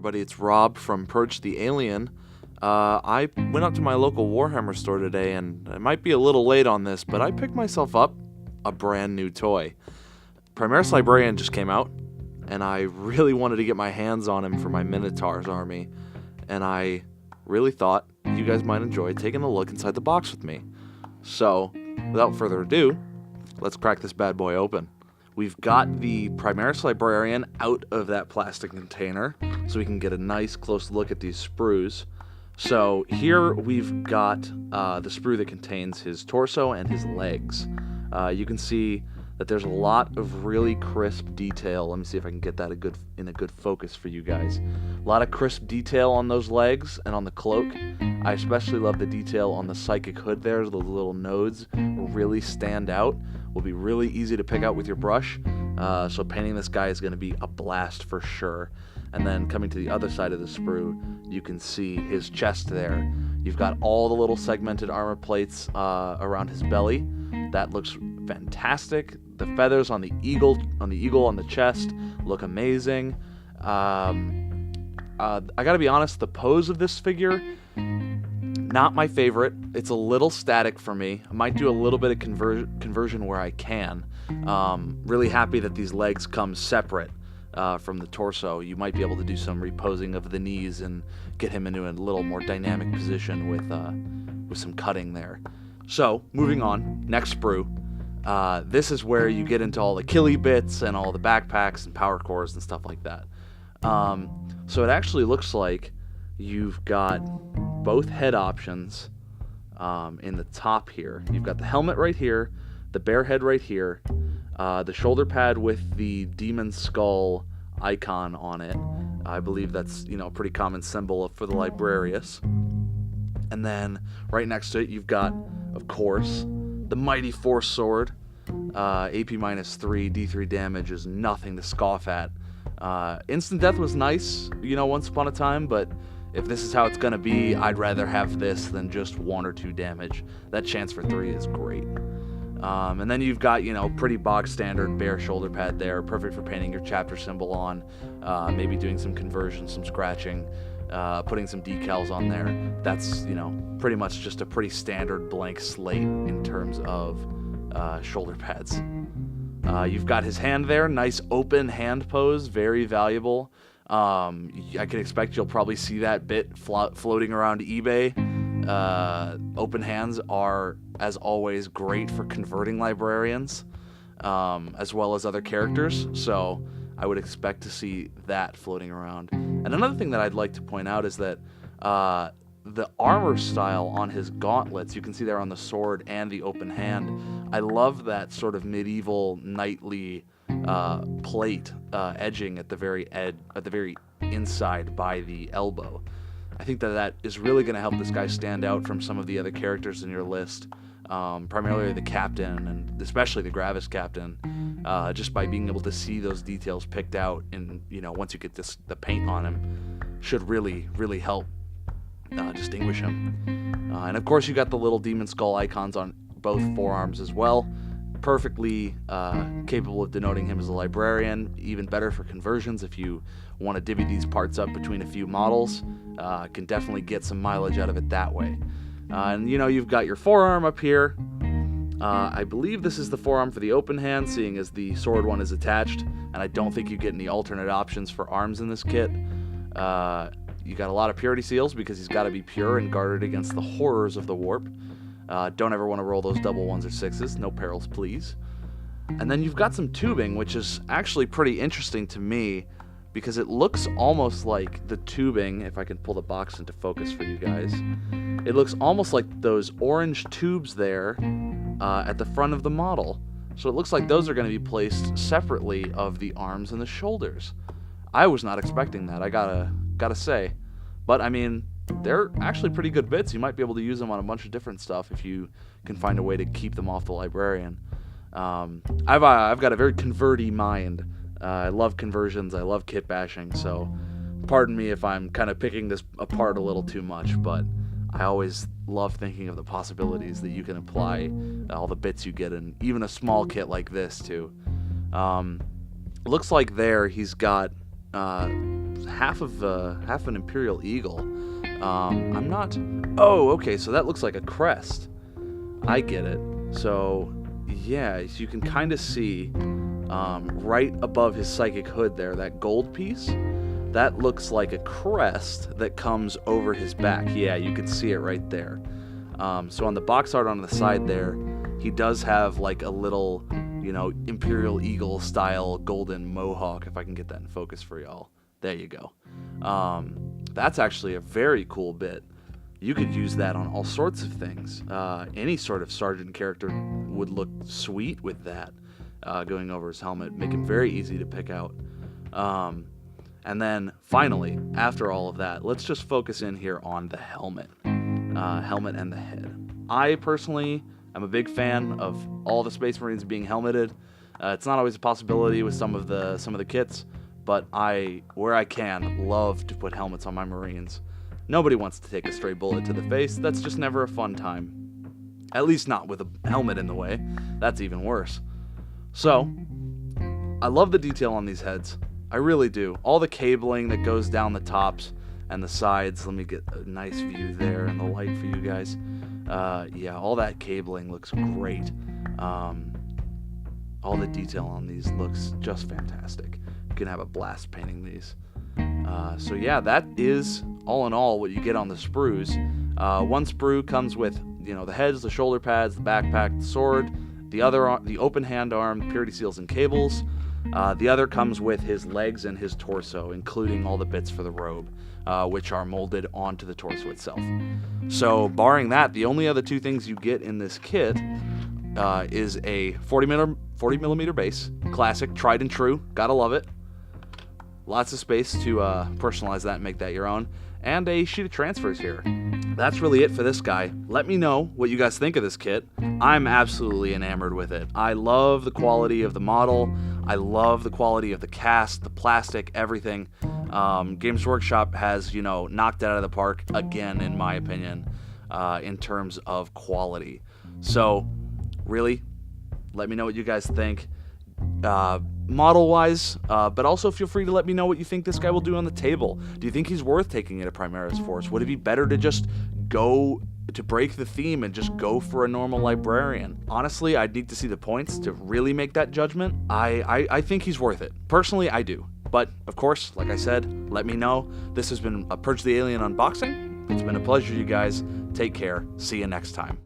everybody, it's Rob from Purge the Alien. I went up to my local Warhammer store today, and I might be a little late on this, but I picked myself up a brand new toy. Primaris Librarian just came out, and I really wanted to get my hands on him for my Minotaur's army, and I really thought you guys might enjoy taking a look inside the box with me. So, without further ado, let's crack this bad boy open. We've got the Primaris Librarian out of that plastic container so we can get a nice close look at these sprues. So here we've got the sprue that contains his torso and his legs. You can see that there's a lot of really crisp detail. Let me see if I can get that in a good focus for you guys. A lot of crisp detail on those legs and on the cloak. I especially love the detail on the psychic hood there. Those little nodes really stand out. Will be really easy to pick out with your brush. So painting this guy is going to be a blast for sure. And then coming to the other side of the sprue, you can see his chest there. You've got all the little segmented armor plates around his belly. That looks fantastic. The feathers on the eagle on the chest look amazing. I gotta be honest, the pose of this figure, not my favorite. It's a little static for me. I might do a little bit of conversion where I can. Really happy that these legs come separate from the torso. You might be able to do some reposing of the knees and get him into a little more dynamic position with some cutting there. So, moving on, next sprue. This is where you get into all the killy bits and all the backpacks and power cores and stuff like that. So it actually looks like you've got both head options in the top here. You've got the helmet right here, the bear head right here, the shoulder pad with the demon skull icon on it. I believe that's, a pretty common symbol for the Librarius. And then right next to it, you've got, of course, the Mighty Force Sword. AP -3, D3 damage is nothing to scoff at. Instant death was nice, once upon a time, but if this is how it's gonna be, I'd rather have this than just 1 or 2 damage. That chance for 3 is great. And then you've got, pretty bog standard bear shoulder pad there, perfect for painting your chapter symbol on, maybe doing some conversion, some scratching, putting some decals on there. That's, pretty much just a pretty standard blank slate in terms of shoulder pads. You've got his hand there, nice open hand pose, very valuable. I can expect you'll probably see that bit floating around eBay. Open hands are, as always, great for converting librarians, as well as other characters, so I would expect to see that floating around. And another thing that I'd like to point out is that the armor style on his gauntlets, you can see there on the sword and the open hand, I love that sort of medieval knightly plate edging at the very inside by the elbow. I think that is really going to help this guy stand out from some of the other characters in your list, primarily the captain and especially the Gravis captain, just by being able to see those details picked out, and once you get the paint on him, should really help distinguish him. And of course you got the little demon skull icons on both forearms as well. Perfectly capable of denoting him as a librarian. Even better for conversions if you want to divvy these parts up between a few models. Can definitely get some mileage out of it that way. And you've got your forearm up here. I believe this is the forearm for the open hand, seeing as the sword one is attached, and I don't think you get any alternate options for arms in this kit. You got a lot of purity seals because he's got to be pure and guarded against the horrors of the warp. Don't ever want to roll those double 1s or 6s. No perils, please. And then you've got some tubing, which is actually pretty interesting to me because it looks almost like the tubing, if I can pull the box into focus for you guys, it looks almost like those orange tubes there at the front of the model. So it looks like those are going to be placed separately of the arms and the shoulders. I was not expecting that, I gotta say. But I mean, they're actually pretty good bits. You might be able to use them on a bunch of different stuff if you can find a way to keep them off the librarian. I've got a very converty mind. I love conversions, I love kit bashing, so pardon me if I'm kind of picking this apart a little too much, but I always love thinking of the possibilities that you can apply all the bits you get in even a small kit like this to. Looks like there he's got half an Imperial Eagle. I'm not... Oh, okay, so that looks like a crest. I get it. So, yeah, so you can kind of see right above his psychic hood there, that gold piece. That looks like a crest that comes over his back. Yeah, you can see it right there. So on the box art on the side there, he does have like a little, Imperial Eagle style golden mohawk, if I can get that in focus for y'all. There you go. That's actually a very cool bit. You could use that on all sorts of things. Any sort of sergeant character would look sweet with that going over his helmet. Make him very easy to pick out. And then finally, after all of that, let's just focus in here on the helmet. Helmet and the head. I personally am a big fan of all the Space Marines being helmeted. It's not always a possibility with some of the kits, but where I can, love to put helmets on my Marines. Nobody wants to take a stray bullet to the face. That's just never a fun time. At least not with a helmet in the way. That's even worse. So, I love the detail on these heads. I really do. All the cabling that goes down the tops and the sides. Let me get a nice view there in the light for you guys. Yeah, all that cabling looks great. All the detail on these looks just fantastic. You can have a blast painting these. So yeah, that is all in all what you get on the sprues. One sprue comes with the heads, the shoulder pads, the backpack, the sword, the open hand arm, purity seals and cables. The other comes with his legs and his torso, including all the bits for the robe, which are molded onto the torso itself. So barring that, the only other two things you get in this kit is a 40 millimeter base, classic, tried and true, gotta love it. Lots of space to personalize that and make that your own. And a sheet of transfers here. That's really it for this guy. Let me know what you guys think of this kit. I'm absolutely enamored with it. I love the quality of the model. I love the quality of the cast, the plastic, everything. Games Workshop has, knocked it out of the park again, in my opinion, in terms of quality. So, really, let me know what you guys think. Model-wise, but also feel free to let me know what you think this guy will do on the table. Do you think he's worth taking it to Primaris Force? Would it be better to just go to break the theme and just go for a normal librarian? Honestly, I'd need to see the points to really make that judgment. I think he's worth it. Personally, I do. But, of course, like I said, let me know. This has been a Purge the Alien unboxing. It's been a pleasure, you guys. Take care. See you next time.